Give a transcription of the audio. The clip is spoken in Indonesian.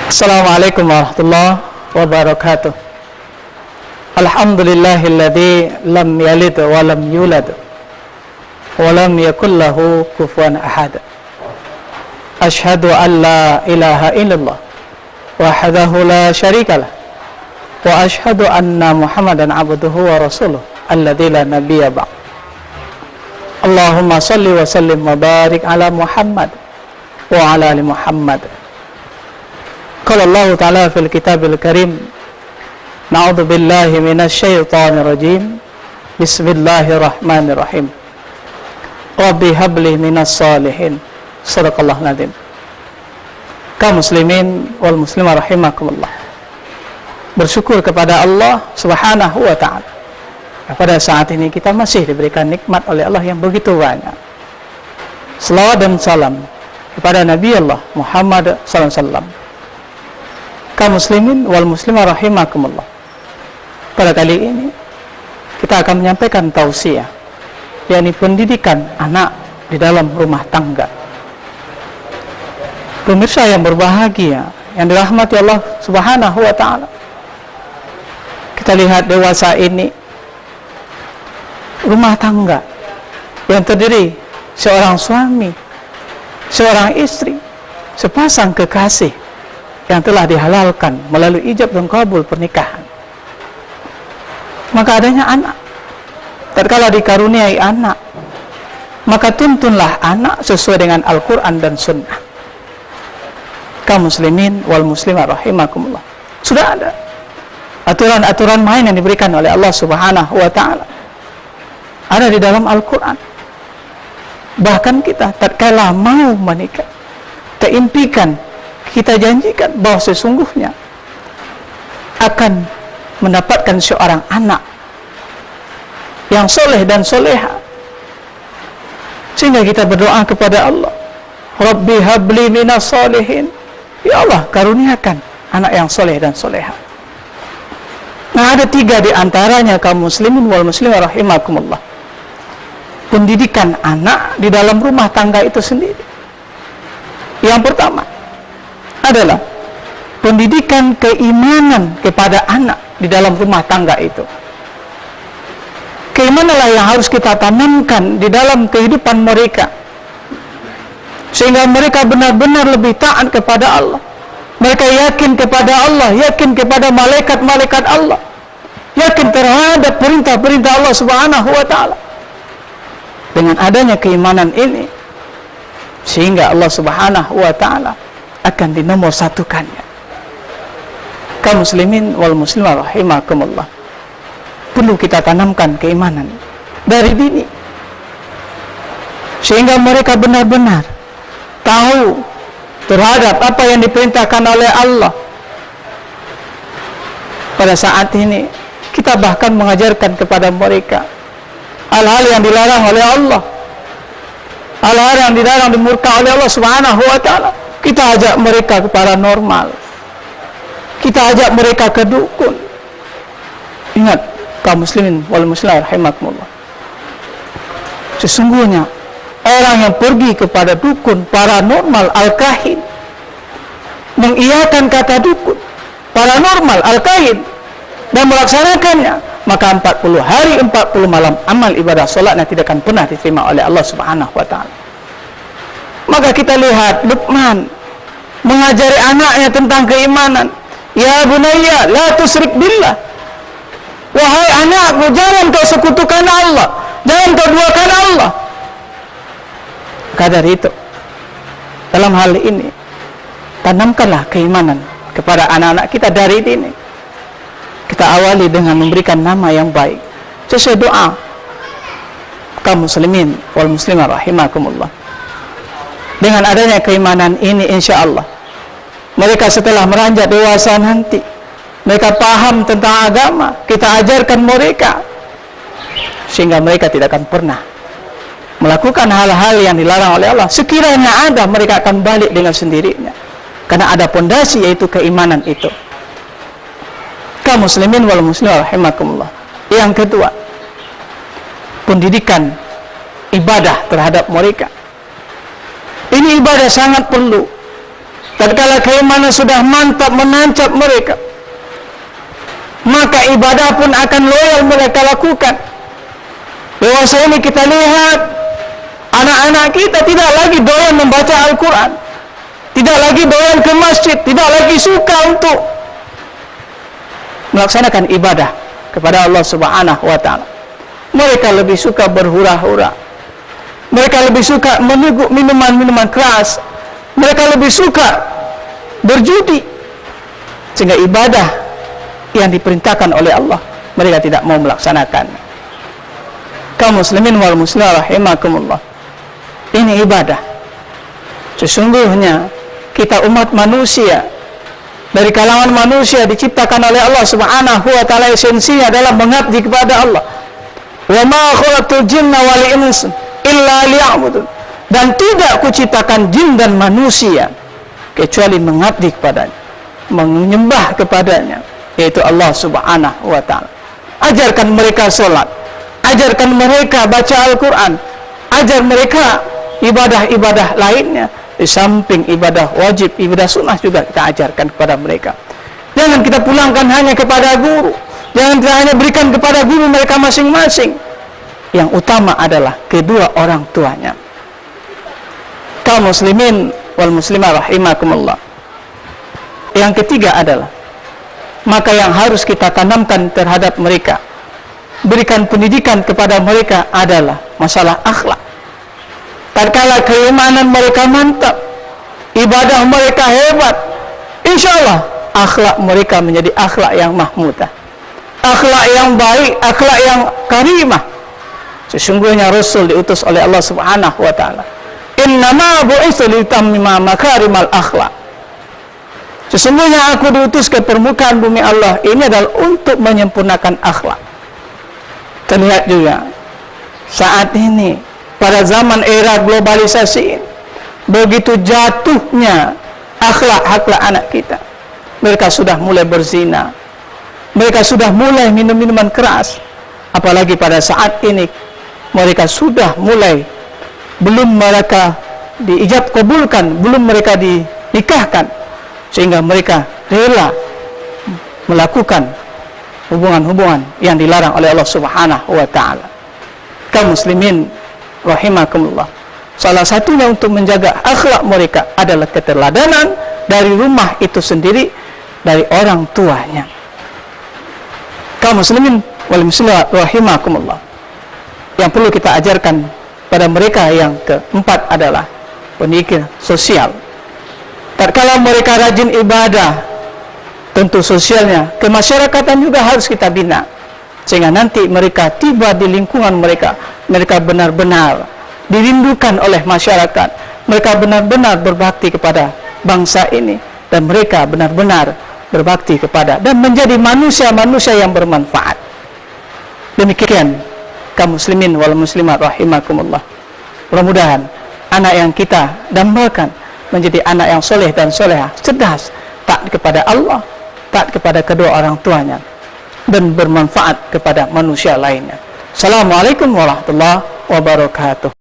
Assalamualaikum warahmatullahi wabarakatuh. Alhamdulillahilladzi lam yalid wa lam yulad wa lam yakul lahu kufuwan ahad. Asyhadu an la ilaha illallah wahdahu la syarikalah wa asyhadu anna Muhammadan abduhu wa rasuluh alladzi la nabiyya ba'd. Allahumma shalli wa sallim wa barik ala Muhammad wa ala ali Muhammad. Qala Allah Ta'ala fil kitabil karim, na'udzu billahi minasy syaithanir rajim. Bismillahirrahmanirrahim. Rabbi habli minas shalihin. Shadaqallahul adzim. Kaum muslimin wal muslimah rahimakumullah. Bersyukur kepada Allah Subhanahu wa taala. Pada saat ini kita masih diberikan nikmat oleh Allah yang begitu banyak. Selawat dan salam kepada Nabi Allah Muhammad sallallahu alaihi wasallam. Kaum muslimin wal muslimah rahimakumullah. Pada kali ini kita akan menyampaikan tausiah, yakni pendidikan anak di dalam rumah tangga. Pemirsa yang berbahagia, yang dirahmati Allah Subhanahu wa taala. Kita lihat dewasa ini rumah tangga yang terdiri seorang suami, seorang istri, sepasang kekasih yang telah dihalalkan melalui ijab dan kabul pernikahan. Maka adanya anak, tatkala dikaruniai anak, maka tuntunlah anak sesuai dengan Al-Quran dan Sunnah. Kaum muslimin wal muslimah rahimakumullah. Sudah ada aturan-aturan main yang diberikan oleh Allah Subhanahu wa taala. Ada di dalam Al-Quran. Bahkan kita tatkala mau menikah, kita impikan, kita janjikan bahwa sesungguhnya akan mendapatkan seorang anak yang soleh dan soleha, sehingga kita berdoa kepada Allah, Rabbi habli minas sholihin. Ya Allah, karuniakan anak yang soleh dan soleha. Nah, ada 3 di antaranya kaum muslimin wal muslimah rahimakumullah. Pendidikan anak di dalam rumah tangga itu sendiri. Yang pertama adalah pendidikan keimanan kepada anak di dalam rumah tangga itu. Keimananlah yang harus kita tanamkan di dalam kehidupan mereka, sehingga mereka benar-benar lebih taat kepada Allah. Mereka yakin kepada Allah, yakin kepada malaikat-malaikat Allah, yakin terhadap perintah-perintah Allah Subhanahu wa taala. Dengan adanya keimanan ini, sehingga Allah Subhanahu wa taala akan dinomorsatukannya. Kaum muslimin wal muslimah rahimakumullah. Perlu kita tanamkan keimanan dari dini, sehingga mereka benar-benar tahu terhadap apa yang diperintahkan oleh Allah. Pada saat ini kita bahkan mengajarkan kepada mereka hal-hal yang dilarang oleh Allah, hal-hal yang dilarang, dimurka oleh Allah Subhanahu wa taala. Kita ajak mereka ke paranormal, kita ajak mereka ke dukun. Ingat kaum muslimin wal muslimah rahimakumullah, sesungguhnya orang yang pergi kepada dukun, paranormal, al-kahin, mengiyakan kata dukun, paranormal, al-kahin, dan melaksanakannya, maka 40 hari 40 malam amal ibadah solatnya tidak akan pernah diterima oleh Allah Subhanahu wa taala. Maka kita lihat Luqman mengajari anaknya tentang keimanan. Ya bunayya la tusyrik billah. Wahai anakku, jangan kau sekutukan Allah, jangan kau duakan Allah. Maka dari itu, dalam hal ini tanamkanlah keimanan kepada anak-anak kita dari dini. Kita awali dengan memberikan nama yang baik sesuai doa kaum muslimin wal muslimah rahimakumullah. Dengan adanya keimanan ini, insya Allah mereka setelah meranjak dewasa nanti, mereka paham tentang agama, kita ajarkan mereka, sehingga mereka tidak akan pernah melakukan hal-hal yang dilarang oleh Allah. Sekiranya ada, mereka akan balik dengan sendirinya, karena ada pondasi, yaitu keimanan itu. Kaum muslimin wal muslimah rahimakumullah. Yang kedua, pendidikan ibadah terhadap mereka. Ini ibadah sangat perlu tatkala keimanan sudah mantap menancap mereka, maka ibadah pun akan loyal mereka lakukan. Dewasa ini kita lihat anak-anak kita tidak lagi doyan membaca Al-Quran, tidak lagi doyan ke masjid, tidak lagi suka untuk melaksanakan ibadah kepada Allah Subhanahu wa ta'ala. Mereka lebih suka berhura-hura, mereka lebih suka meneguk minuman-minuman keras, mereka lebih suka berjudi, sehingga ibadah yang diperintahkan oleh Allah mereka tidak mau melaksanakan. Kaum muslimin wal muslimat rahimakumullah, ini ibadah. Sesungguhnya kita umat manusia, dari kalangan manusia diciptakan oleh Allah Subhanahu wa ta'ala, esensinya adalah mengabdi kepada Allah. Wa ma khalaqtul jinna wal insa illa liya'budun, dan tidak kuciptakan jin dan manusia kecuali mengabdi kepadanya, menyembah kepadanya, yaitu Allah Subhanahu wa ta'ala. Ajarkan mereka sholat, ajarkan mereka baca Al-Quran, ajar mereka ibadah-ibadah lainnya. Di samping ibadah wajib, ibadah sunnah juga kita ajarkan kepada mereka. Jangan kita pulangkan hanya kepada guru, jangan kita hanya berikan kepada guru mereka masing-masing. Yang utama adalah kedua orang tuanya. Kaum muslimin wal muslimat rahimakumullah, yang ketiga adalah, maka yang harus kita tanamkan terhadap mereka, berikan pendidikan kepada mereka adalah masalah akhlak. Tatkala keimanan mereka mantap, ibadah mereka hebat, insya Allah akhlak mereka menjadi akhlak yang mahmudah, akhlak yang baik, akhlak yang karimah. Sesungguhnya Rasul diutus oleh Allah Subhanahu wa ta'ala, innama bu'itsu litammima makarimal akhlak. Sesungguhnya aku diutus ke permukaan bumi Allah ini adalah untuk menyempurnakan akhlak. Terlihat juga saat ini pada zaman era globalisasi, begitu jatuhnya akhlak anak kita. Mereka sudah mulai berzina, mereka sudah mulai minum minuman keras. Apalagi pada saat ini mereka sudah mulai, belum mereka diijab kabulkan, belum mereka dinikahkan, sehingga mereka rela melakukan hubungan-hubungan yang dilarang oleh Allah Subhanahu wa ta'ala. Kaum muslimin rahimakumullah, salah satunya untuk menjaga akhlak mereka adalah keteladanan dari rumah itu sendiri, dari orang tuanya. Kaum muslimin wal muslimat rahimakumullah, yang perlu kita ajarkan pada mereka yang keempat adalah pendidikan sosial. Tatkala mereka rajin ibadah, tentu sosialnya, kemasyarakatan juga harus kita bina, sehingga nanti mereka tiba di lingkungan mereka, mereka benar-benar dirindukan oleh masyarakat, mereka benar-benar berbakti kepada bangsa ini, dan mereka benar-benar berbakti kepada dan menjadi manusia-manusia yang bermanfaat. Demikian kaum muslimin wal muslimat rahimakumullah, mudah-mudahan anak yang kita dambakan menjadi anak yang soleh dan solehah, cerdas, taat kepada Allah, taat kepada kedua orang tuanya, dan bermanfaat kepada manusia lainnya. Assalamualaikum warahmatullahi wabarakatuh.